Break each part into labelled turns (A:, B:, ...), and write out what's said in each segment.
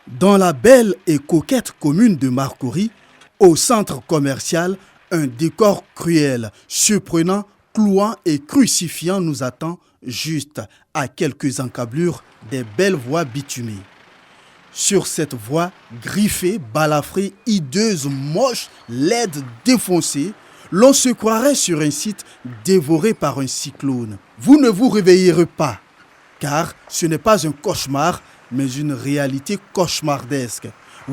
A: Dans la belle et coquette commune de Marcory, au centre commercial, un décor cruel, surprenant, clouant et crucifiant nous attend juste à quelques encablures des belles voies bitumées. Sur cette voie, griffée, balafrée, hideuse, moche, laide, défoncée, l'on se croirait sur un site dévoré par un cyclone. Vous ne vous réveillerez pas, car ce n'est pas un cauchemar, mais une réalité cauchemardesque.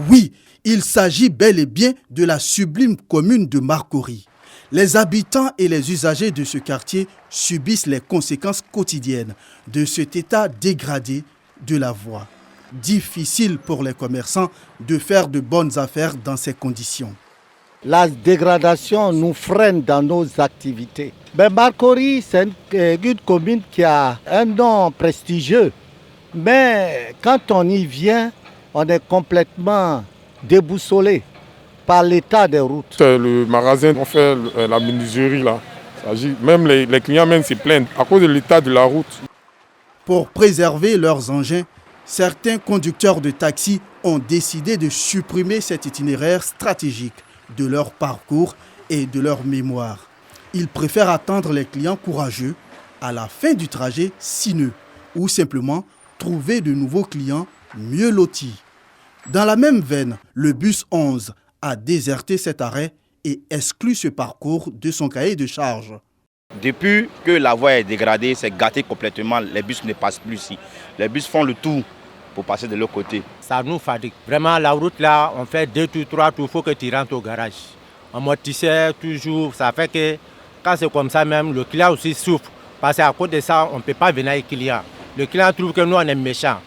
A: Oui, il s'agit bel et bien de la sublime commune de Marcory. Les habitants et les usagers de ce quartier subissent les conséquences quotidiennes de cet état dégradé de la voie. Difficile pour les commerçants de faire de bonnes affaires dans ces conditions.
B: La dégradation nous freine dans nos activités. Mais Marcory, c'est une commune qui a un nom prestigieux. Mais quand on y vient, on est complètement déboussolé par l'état des routes.
C: Le magasin, on fait la menuiserie là. Même les clients même se plaignent à cause de l'état de la route.
A: Pour préserver leurs engins, certains conducteurs de taxi ont décidé de supprimer cet itinéraire stratégique de leur parcours et de leur mémoire. Ils préfèrent attendre les clients courageux à la fin du trajet sinueux ou simplement trouver de nouveaux clients mieux lotis. Dans la même veine, le bus 11 a déserté cet arrêt et exclut ce parcours de son cahier de charges.
D: Depuis que la voie est dégradée, c'est gâté complètement. Les bus ne passent plus ici. Les bus font le tour pour passer de l'autre côté.
E: Ça nous fatigue. Vraiment, la route là, on fait 2 tours, 3 tours, il faut que tu rentres au garage. Amortisseur toujours, ça fait que quand c'est comme ça même, le client aussi souffre. Parce qu'à cause de ça, on ne peut pas venir avec le client. Le client trouve que nous, on est méchants.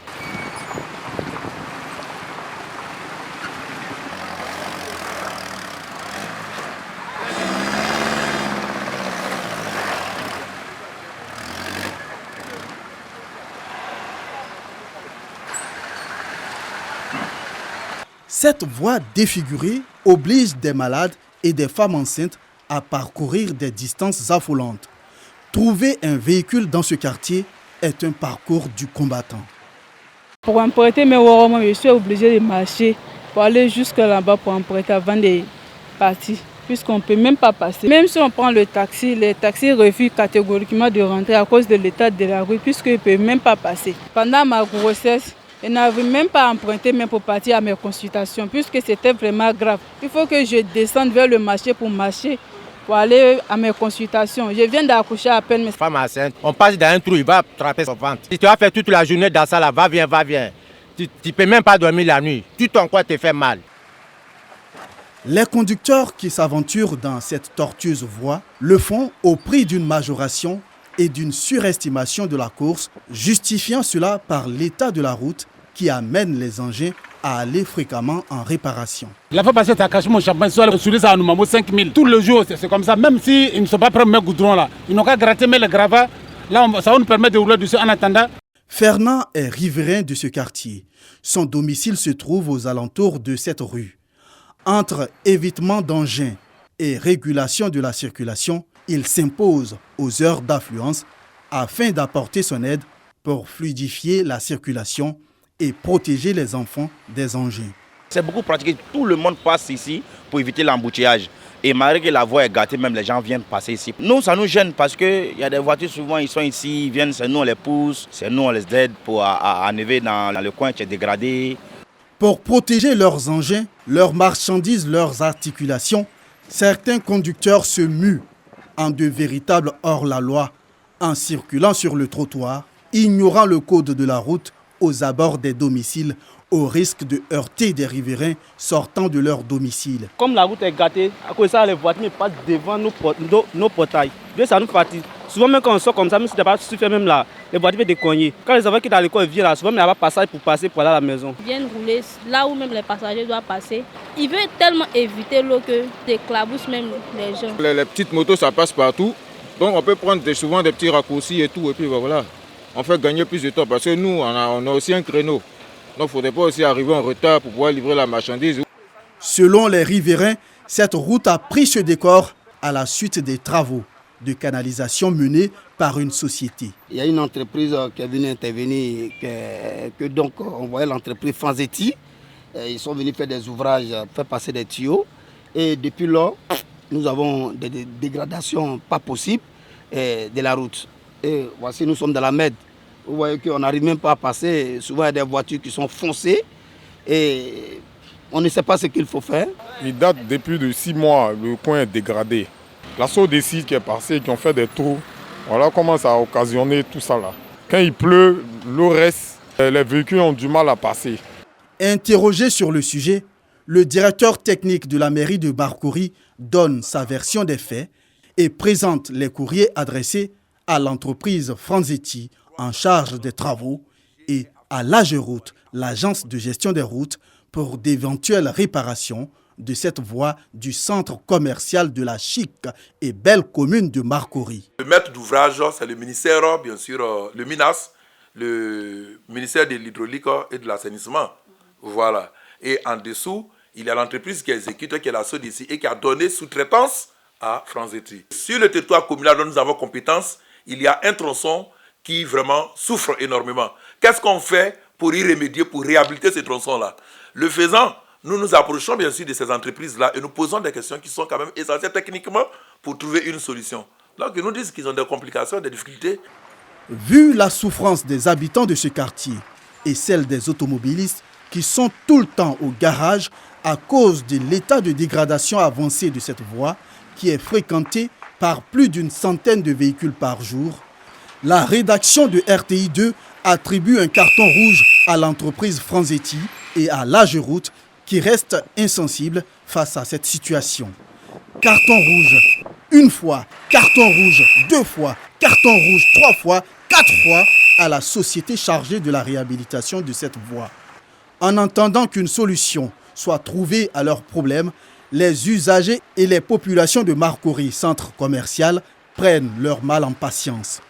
A: Cette voie défigurée oblige des malades et des femmes enceintes à parcourir des distances affolantes. Trouver un véhicule dans ce quartier est un parcours du combattant.
F: Pour emprunter mes warm, je suis obligé de marcher pour aller jusque là-bas pour emprunter avant de partir, puisqu'on ne peut même pas passer. Même si on prend le taxi, les taxis refusent catégoriquement de rentrer à cause de l'état de la rue, puisqu'ils ne peuvent même pas passer. Pendant ma grossesse, je n'avais même pas emprunté même pour partir à mes consultations, puisque c'était vraiment grave. Il faut que je descende vers le marché pour marcher, pour aller à mes consultations. Je viens d'accoucher à peine.
E: Femme enceinte, on passe dans un trou, il va attraper son ventre. Si tu vas faire toute la journée dans ça, là, va-viens. Tu ne peux même pas dormir la nuit. Tout ton corps te fait mal.
A: Les conducteurs qui s'aventurent dans cette tortueuse voie le font au prix d'une majoration et d'une surestimation de la course, justifiant cela par l'état de la route qui amène les engins à aller fréquemment en réparation.
G: La fois passée, tu as caché mon champagne, sur ça, nous m'avons 5 000. Tous les jours, c'est comme ça. Même s'ils ne sont pas prêts à mettre goudron là, ils n'ont qu'à gratter, mais le gravat, là, ça va nous permettre de rouler dessus en attendant.
A: Fernand est riverain de ce quartier. Son domicile se trouve aux alentours de cette rue. Entre évitement d'engins et régulation de la circulation, il s'impose aux heures d'affluence afin d'apporter son aide pour fluidifier la circulation et protéger les enfants des engins.
D: C'est beaucoup pratiqué. Tout le monde passe ici pour éviter l'embouteillage. Et malgré que la voie est gâtée, même les gens viennent passer ici. Nous, ça nous gêne parce qu'il y a des voitures, souvent, ils sont ici, ils viennent, c'est nous, on les pousse, c'est nous, on les aide pour enlever dans le coin qui est dégradé.
A: Pour protéger leurs engins, leurs marchandises, leurs articulations, certains conducteurs se muent en de véritables hors-la-loi, en circulant sur le trottoir, ignorant le code de la route aux abords des domiciles, au risque de heurter des riverains sortant de leur domicile.
H: Comme la route est gâtée, à cause de ça, les voitures passent devant nos portails. Donc ça nous fatigue. Souvent, même quand on sort comme ça, même si tu n'as pas suffit même là, les voitures viennent décogner. Quand les enfants qui sont à l'école viennent là, souvent, il n'y a pas passage pour passer pour aller à la maison.
I: Ils viennent rouler là où même les passagers doivent passer. Ils veulent tellement éviter l'eau que éclaboussent même les gens.
C: Les petites motos, ça passe partout. Donc on peut prendre souvent des petits raccourcis et tout. Et puis voilà, on fait gagner plus de temps parce que nous, on a aussi un créneau. Donc il ne faudrait pas aussi arriver en retard pour pouvoir livrer la marchandise.
A: Selon les riverains, cette route a pris ce décor à la suite des travaux de canalisation menés par une société.
B: Il y a une entreprise qui est venue intervenir, donc on voyait l'entreprise Fanzetti.
J: Ils sont venus faire des ouvrages, faire passer des tuyaux. Et depuis lors, nous avons des dégradations pas possibles de la route. Et voici, nous sommes dans la Med. Vous voyez qu'on n'arrive même pas à passer. Souvent, il y a des voitures qui sont foncées et on ne sait pas ce qu'il faut faire.
K: Il date depuis de 6 mois, le coin est dégradé. L'assaut des sites qui est passé, qui ont fait des trous, voilà comment ça a occasionné tout ça là. Quand il pleut, l'eau reste, les véhicules ont du mal à passer.
A: Interrogé sur le sujet, le directeur technique de la mairie de Marcory donne sa version des faits et présente les courriers adressés à l'entreprise Franzetti en charge des travaux et à l'AGERoute, l'agence de gestion des routes, pour d'éventuelles réparations de cette voie du centre commercial de la chic et belle commune de Marcory.
L: Le maître d'ouvrage, c'est le ministère, bien sûr, le MINAS, le ministère de l'hydraulique et de l'assainissement. Voilà. Et en dessous, il y a l'entreprise qui exécute, qui est la SODICI et qui a donné sous-traitance à Franzetti. Sur le territoire communal dont nous avons compétence, il y a un tronçon qui vraiment souffre énormément. Qu'est-ce qu'on fait pour y remédier, pour réhabiliter ce tronçon-là? Le faisant, nous nous approchons bien sûr de ces entreprises-là et nous posons des questions qui sont quand même essentielles techniquement pour trouver une solution. Donc ils nous disent qu'ils ont des complications, des difficultés.
A: Vu la souffrance des habitants de ce quartier et celle des automobilistes qui sont tout le temps au garage à cause de l'état de dégradation avancé de cette voie qui est fréquentée par plus d'une centaine de véhicules par jour, la rédaction de RTI 2 attribue un carton rouge à l'entreprise Franzetti et à l'AGERoute qui reste insensible face à cette situation. Carton rouge une fois, carton rouge 2 fois, carton rouge 3 fois, 4 fois à la société chargée de la réhabilitation de cette voie. En attendant qu'une solution soit trouvée à leurs problèmes, les usagers et les populations de Marcory, centre commercial, prennent leur mal en patience.